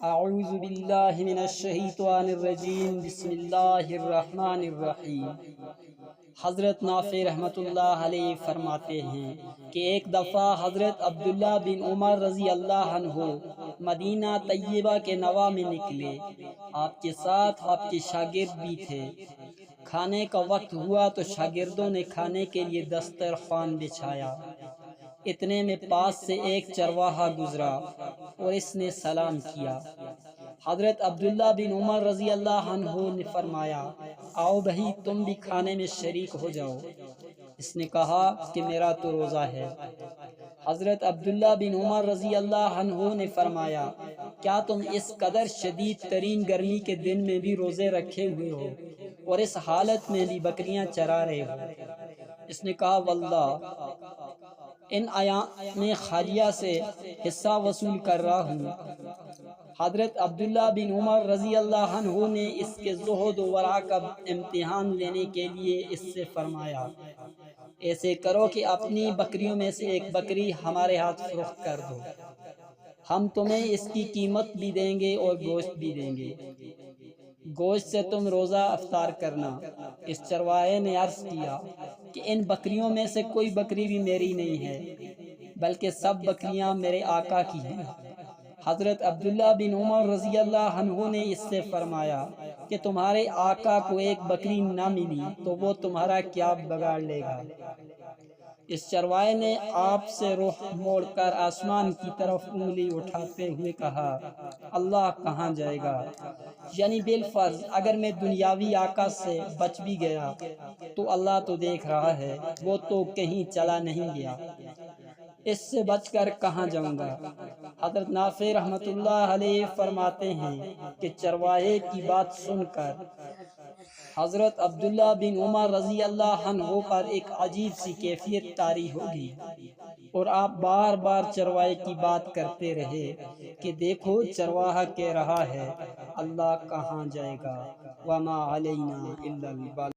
اعوذ باللہ من الشیطان الرجیم، بسم اللہ الرحمن الرحیم۔ حضرت نافع رحمۃ اللہ علیہ فرماتے ہیں کہ ایک دفعہ حضرت عبداللہ بن عمر رضی اللہ عنہ مدینہ طیبہ کے نواح میں نکلے۔ آپ کے ساتھ آپ کے شاگرد بھی تھے۔ کھانے کا وقت ہوا تو شاگردوں نے کھانے کے لیے دسترخوان بچھایا۔ اتنے میں پاس سے ایک چرواہا گزرا اور اس نے سلام کیا۔ حضرت عبداللہ بن عمر رضی اللہ عنہ نے فرمایا، آؤ بھائی تم بھی کھانے میں شریک ہو جاؤ۔ اس نے کہا کہ میرا تو روزہ ہے۔ حضرت عبداللہ بن عمر رضی اللہ عنہ نے فرمایا، کیا تم اس قدر شدید ترین گرمی کے دن میں بھی روزے رکھے ہوئے ہو اور اس حالت میں بھی بکریاں چرا رہے ہو؟ اس نے کہا، واللہ ان ایام خالیہ سے حصہ وصول کر رہا ہوں۔ حضرت عبداللہ بن عمر رضی اللہ عنہ نے اس کے زہد و ورع کا امتحان لینے کے لیے اس سے فرمایا، ایسے کرو کہ اپنی بکریوں میں سے ایک بکری ہمارے ہاتھ فروخت کر دو، ہم تمہیں اس کی قیمت بھی دیں گے اور گوشت بھی دیں گے۔ گوشت سے تم روزہ افطار کرنا۔ اس چرواہے نے عرض کیا کہ ان بکریوں میں سے کوئی بکری بھی میری نہیں ہے، بلکہ سب بکریاں میرے آقا کی ہیں۔ حضرت عبداللہ بن عمر رضی اللہ عنہ نے اس سے فرمایا کہ تمہارے آقا کو ایک بکری نہ ملی تو وہ تمہارا کیا بگاڑ لے گا؟ اس چرواہے نے آپ سے رخ موڑ کر آسمان کی طرف انگلی اٹھاتے ہوئے کہا، اللہ کہاں جائے گا؟ یعنی بالفرض اگر میں دنیاوی آقا سے بچ بھی گیا تو اللہ تو دیکھ رہا ہے، وہ تو کہیں چلا نہیں گیا، اس سے بچ کر کہاں جاؤں گا؟ حضرت نافع رحمۃ اللہ علیہ فرماتے ہیں کہ چرواہے کی بات سن کر حضرت عبداللہ بن عمر رضی اللہ عنہ پر ایک عجیب سی کیفیت طاری ہوگی اور آپ بار بار چرواہے کی بات کرتے رہے کہ دیکھو چرواہا کہہ رہا ہے اللہ کہاں جائے گا، وما علینا الا البلاغ۔